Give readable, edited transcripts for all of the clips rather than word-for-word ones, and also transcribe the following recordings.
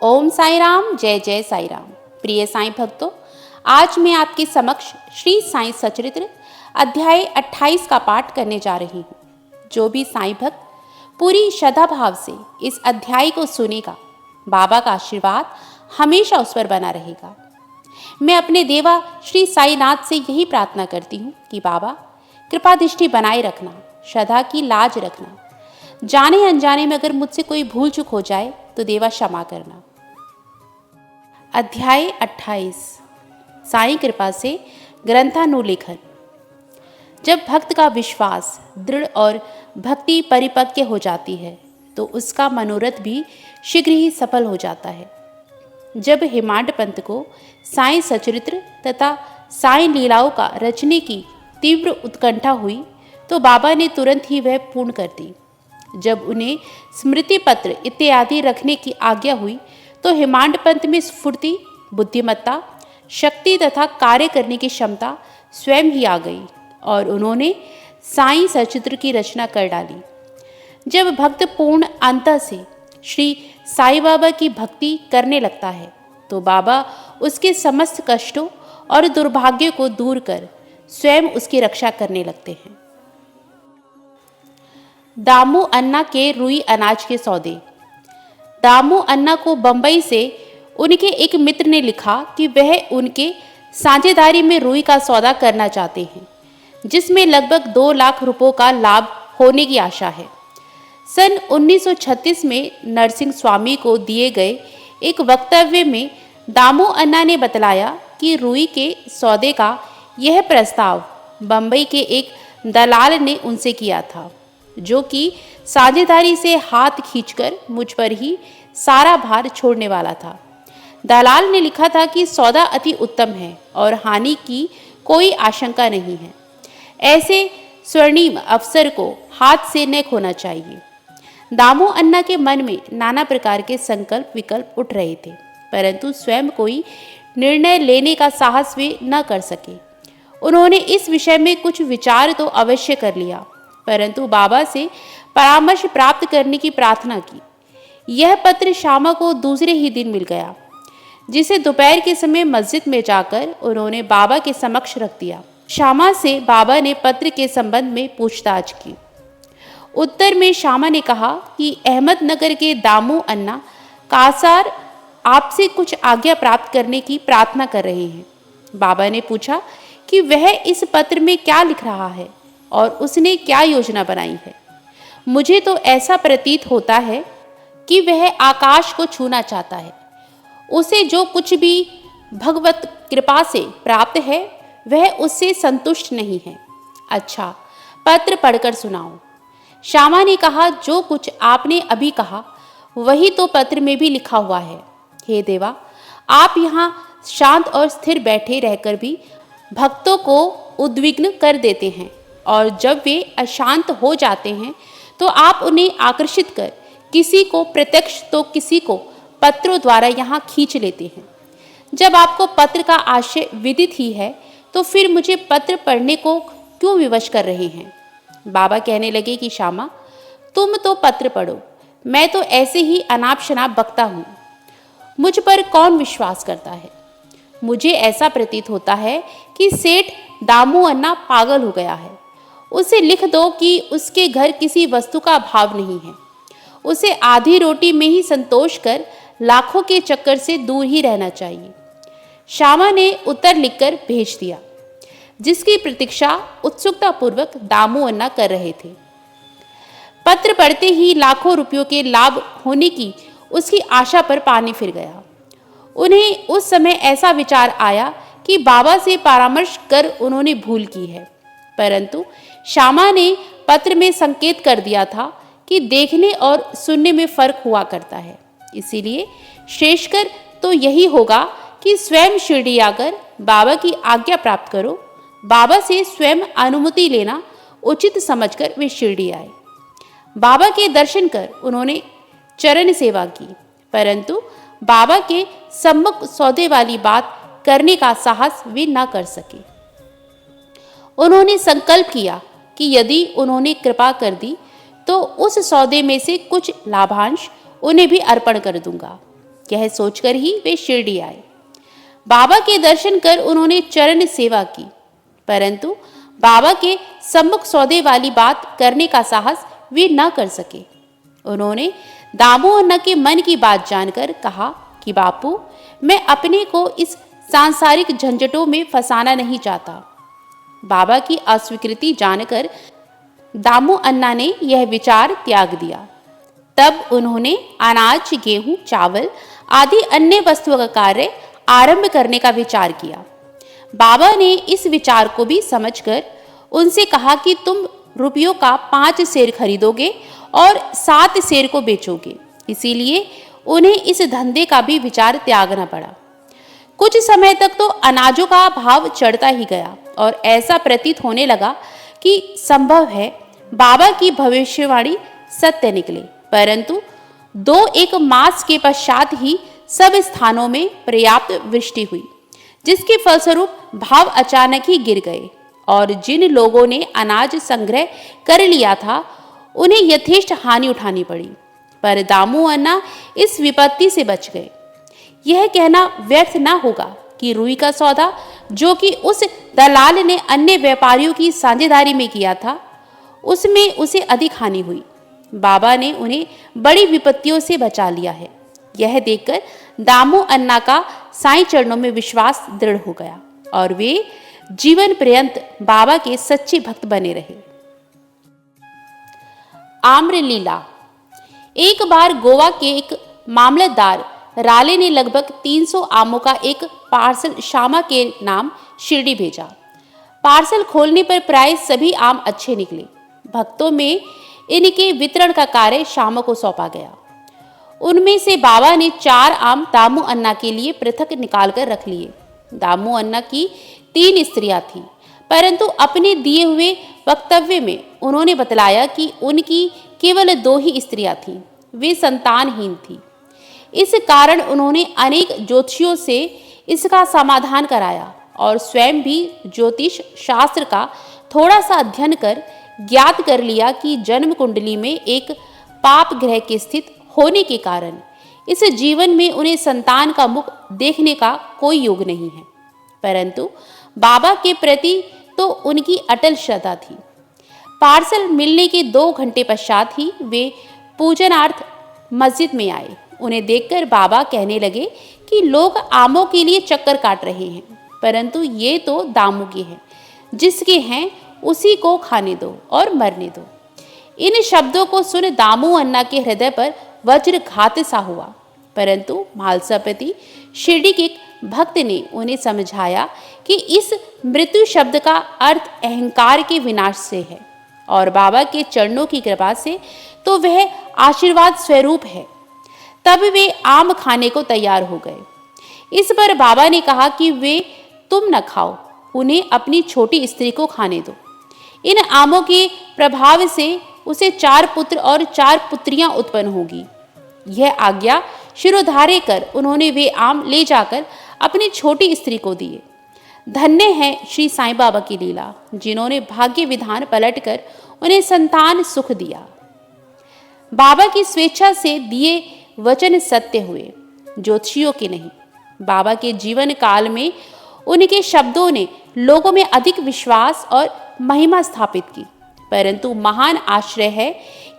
ओम साई राम, जय जय साई राम। प्रिय साईं भक्तों, आज मैं आपके समक्ष श्री साईं सचरित्र अध्याय 28 का पाठ करने जा रही हूँ। जो भी साईं भक्त पूरी श्रद्धा भाव से इस अध्याय को सुनेगा, बाबा का आशीर्वाद हमेशा उस पर बना रहेगा। मैं अपने देवा श्री साईनाथ से यही प्रार्थना करती हूँ कि बाबा कृपा दृष्टि बनाए रखना, श्रद्धा की लाज रखना। जाने अनजाने में अगर मुझसे कोई भूल चूक हो जाए तो देवा क्षमा करना। अध्याय 28 साईं कृपा से ग्रंथानुलेखन। जब भक्त का विश्वास दृढ़ और भक्ति परिपक्व हो जाती है तो उसका मनोरथ भी शीघ्र ही सफल हो जाता है। जब हेमाड पंत को साईं सचरित्र तथा साईं लीलाओं का रचने की तीव्र उत्कंठा हुई तो बाबा ने तुरंत ही वह पूर्ण कर दी। जब उन्हें स्मृति पत्र इत्यादि रखने की आज्ञा हुई तो हेमाड पंत में स्फूर्ति, बुद्धिमत्ता, शक्ति तथा कार्य करने की क्षमता स्वयं ही आ गई और उन्होंने साईं सचरित्र की रचना कर डाली। जब भक्त पूर्ण अंतः से श्री साईं बाबा की भक्ति करने लगता है तो बाबा उसके समस्त कष्टों और दुर्भाग्य को दूर कर स्वयं उसकी रक्षा करने लगते हैं। दामू अन्ना के रुई अनाज के सौदे। दामू अन्ना को बंबई से उनके एक मित्र ने लिखा कि वह उनके साझेदारी में रुई का सौदा करना चाहते हैं, जिसमें लगभग 2 लाख रुपयों का लाभ होने की आशा है। सन 1936 में नरसिंह स्वामी को दिए गए एक वक्तव्य में दामू अन्ना ने बतलाया कि रुई के सौदे का यह प्रस्ताव बंबई के एक दलाल ने उनसे किया था, जो कि साझेदारी से हाथ खींचकर मुझ पर ही सारा भार छोड़ने वाला था। दलाल ने लिखा था कि सौदा अति उत्तम है और हानि की कोई आशंका नहीं है। ऐसे स्वर्णिम अवसर को हाथ से न खोना चाहिए। दामू अन्ना के मन में नाना प्रकार के संकल्प विकल्प उठ रहे थे, परंतु स्वयं कोई निर्णय लेने का साहस वे न कर सके। उन्होंने इस विषय में कुछ विचार तो अवश्य कर लिया, परंतु बाबा से परामर्श प्राप्त करने की प्रार्थना की। यह पत्र श्यामा को दूसरे ही दिन मिल गया, जिसे दोपहर के समय मस्जिद में जाकर उन्होंने बाबा के समक्ष रख दिया। श्यामा से बाबा ने पत्र के संबंध में पूछताछ की। उत्तर में श्यामा ने कहा कि अहमदनगर के दामू अन्ना कासार आपसे कुछ आज्ञा प्राप्त करने की प्रार्थना कर रहे हैं। बाबा ने पूछा कि वह इस पत्र में क्या लिख रहा है और उसने क्या योजना बनाई है। मुझे तो ऐसा प्रतीत होता है कि वह आकाश को छूना चाहता है। उसे जो कुछ भी भगवत कृपा से प्राप्त है वह उससे संतुष्ट नहीं है। अच्छा, पत्र पढ़कर सुनाओ। श्यामा ने कहा, जो कुछ आपने अभी कहा वही तो पत्र में भी लिखा हुआ है। हे देवा, आप यहाँ शांत और स्थिर बैठे रहकर भी भक्तों को उद्विग्न कर देते हैं और जब वे अशांत हो जाते हैं तो आप उन्हें आकर्षित कर किसी को प्रत्यक्ष तो किसी को पत्रों द्वारा यहाँ खींच लेते हैं। जब आपको पत्र का आशय विदित ही है तो फिर मुझे पत्र पढ़ने को क्यों विवश कर रहे हैं। बाबा कहने लगे कि श्यामा, तुम तो पत्र पढ़ो, मैं तो ऐसे ही अनाप शनाप बकता हूँ। मुझ पर कौन विश्वास करता है। मुझे ऐसा प्रतीत होता है कि सेठ दामू अन्ना पागल हो गया है। उसे लिख दो कि उसके घर किसी वस्तु का अभाव नहीं है। उसे आधी रोटी में ही संतोष कर लाखों के चक्कर से दूर ही रहना चाहिए। श्यामा ने उत्तर लिखकर भेज दिया, जिसकी प्रतीक्षा उत्सुकता पूर्वक दामू अन्ना कर रहे थे। पत्र पढ़ते ही लाखों रुपयों के लाभ होने की उसकी आशा पर पानी फिर गया। उन्हें उस समय ऐसा विचार आया कि बाबा से परामर्श कर उन्होंने भूल की है, परंतु श्यामा ने पत्र में संकेत कर दिया था कि देखने और सुनने में फर्क हुआ करता है। इसीलिए श्रेष्ठकर तो यही होगा कि स्वयं शिरडी आकर बाबा की आज्ञा प्राप्त करो। बाबा से स्वयं अनुमति लेना उचित समझकर वे शिरडी आए। बाबा के दर्शन कर उन्होंने चरण सेवा की, परंतु बाबा के सम्मुख सौदे वाली बात करने का साहस वे न कर सके। उन्होंने संकल्प किया कि यदि उन्होंने कृपा कर दी तो उस सौदे में से कुछ लाभांश उन्हें भी अर्पण कर दूंगा। यह सोचकर ही वे शिरडी आए। बाबा के दर्शन कर उन्होंने चरण सेवा की, परंतु बाबा के सम्मुख सौदे वाली बात करने का साहस वे न कर सके। उन्होंने दामू अन्ना के मन की बात जानकर कहा कि बापू, मैं अपने को इस सांसारिक झंझटों में फंसाना नहीं चाहता। बाबा की अस्वीकृति जानकर दामू अन्ना ने यह विचार त्याग दिया। तब उन्होंने अनाज, गेहूं, चावल आदि अन्य वस्तुओं का कार्य आरंभ करने का विचार किया। बाबा ने इस विचार को भी समझकर उनसे कहा कि तुम रुपयों का 5 सेर खरीदोगे और 7 सेर को बेचोगे, इसीलिए उन्हें इस धंधे का भी विचार त्यागना पड़ा। कुछ समय तक तो अनाजों का भाव चढ़ता ही गया और ऐसा प्रतीत होने लगा कि संभव है बाबा की भविष्यवाणी सत्य निकले, परंतु 2-1 मास के पश्चात ही सब स्थानों में पर्याप्त वृष्टि हुई, जिसके फलस्वरूप भाव अचानक ही गिर गए और जिन लोगों ने अनाज संग्रह कर लिया था उन्हें यथेष्ट हानि उठानी पड़ी। पर दामू अन्ना इस विपत्ति से बच गए। यह कहना व्यर्थ न होगा कि रुई का सौदा जो कि उस दलाल ने अन्य व्यापारियों की साझेदारी में किया था, उसमें उसे अधिक हानि हुई। बाबा ने उन्हें बड़ी विपत्तियों से बचा लिया है। यह देखकर दामू अन्ना का साईं चरणों में विश्वास दृढ़ हो गया और वे जीवन पर्यंत बाबा के सच्चे भक्त बने रहे। आम्र लीला। एक बार गोवा के एक मामलतदार राले ने लगभग 300 आमों का एक पार्सल श्यामा के नाम शिरडी भेजा। पार्सल खोलने पर प्राय सभी आम अच्छे निकले। भक्तों में इनके वितरण का कार्य श्यामा को सौंपा गया। उनमें से बाबा ने 4 आम दामू अन्ना के लिए पृथक निकालकर रख लिए। दामू अन्ना की 3 स्त्रियां थीं, परंतु अपने दिए हुए वक्तव्य में उन्होंने बतलाया कि उनकी केवल 2 ही स्त्रियां थीं, वे संतानहीन थीं। इस कारण उन्होंने अनेक ज्योतिषियों से इसका समाधान कराया और स्वयं भी ज्योतिष शास्त्र का थोड़ा सा अध्ययन कर ज्ञात कर लिया कि जन्म कुंडली में एक पाप ग्रह के स्थित होने के कारण इस जीवन में उन्हें संतान का मुख देखने का कोई योग नहीं है, परंतु बाबा के प्रति तो उनकी अटल श्रद्धा थी। पार्सल मिलने के 2 घंटे पश्चात ही वे पूजनार्थ मस्जिद में आए। उन्हें देखकर बाबा कहने लगे कि लोग आमों के लिए चक्कर काट रहे हैं, परंतु ये तो दामू के हैं, जिसके हैं उसी को खाने दो और मरने दो। इन शब्दों को सुन दामू अन्ना के हृदय पर वज्रघात सा हुआ, परंतु मालसापति शिरडी के एक भक्त ने उन्हें समझाया कि इस मृत्यु शब्द का अर्थ अहंकार के विनाश से है और बाबा के चरणों की कृपा से तो वह आशीर्वाद स्वरूप है। तब वे आम खाने को तैयार हो गए। इस पर बाबा ने कहा कि वे तुम न खाओ, उन्हें अपनी छोटी स्त्री को खाने दो। इन आमों के प्रभाव से उसे 4 पुत्र और 4 पुत्रियां उत्पन्न होगी। यह आज्ञा शिरोधार्य कर उन्होंने वे आम ले जाकर अपनी छोटी स्त्री को दिए। धन्य है श्री साईं बाबा की लीला, जिन्होंने भाग्य विधान पलटकर उन्हें संतान सुख दिया। बाबा की स्वेच्छा से दिए वचन सत्य हुए, ज्योतिषियों के नहीं। बाबा के जीवन काल में उनके शब्दों ने लोगों में अधिक विश्वास और महिमा स्थापित की, परंतु महान आश्चर्य है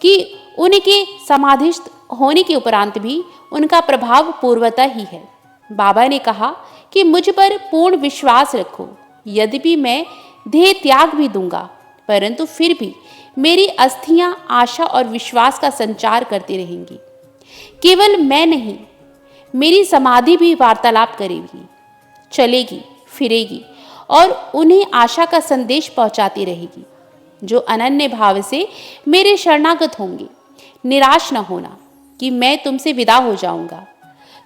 कि उनके समाधिस्थ होने के उपरांत भी उनका प्रभाव पूर्वतः ही है। बाबा ने कहा कि मुझ पर पूर्ण विश्वास रखो, यद्यपि मैं देह त्याग भी दूंगा, परंतु फिर भी मेरी अस्थियां आशा और विश्वास का संचार करती रहेंगी। केवल मैं नहीं, मेरी समाधि भी वार्तालाप करेगी, चलेगी, फिरेगी और उन्हें आशा का संदेश पहुंचाती रहेगी। जो अनन्य भाव से मेरे शरणागत होंगे, निराश न होना कि मैं तुमसे विदा हो जाऊंगा।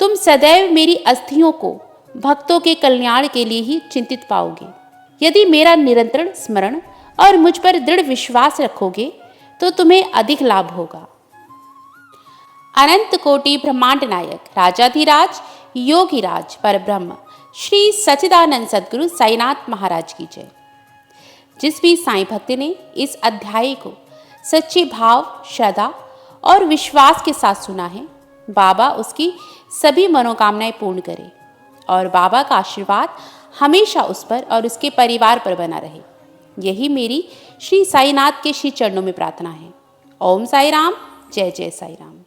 तुम सदैव मेरी अस्थियों को भक्तों के कल्याण के लिए ही चिंतित पाओगे। यदि मेरा निरंतर स्मरण और मुझ पर दृढ़ विश्वास रखोगे तो तुम्हें अधिक लाभ होगा। अनंत कोटि ब्रह्मांड नायक राजाधिराज योगीराज परब्रह्म श्री सच्चिदानंद सद्गुरु साईनाथ महाराज की जय। जिस भी साईं भक्त ने इस अध्याय को सच्चे भाव, श्रद्धा और विश्वास के साथ सुना है, बाबा उसकी सभी मनोकामनाएं पूर्ण करे और बाबा का आशीर्वाद हमेशा उस पर और उसके परिवार पर बना रहे। यही मेरी श्री साईनाथ के श्री चरणों में प्रार्थना है। ओम साई राम, जय जय साई राम।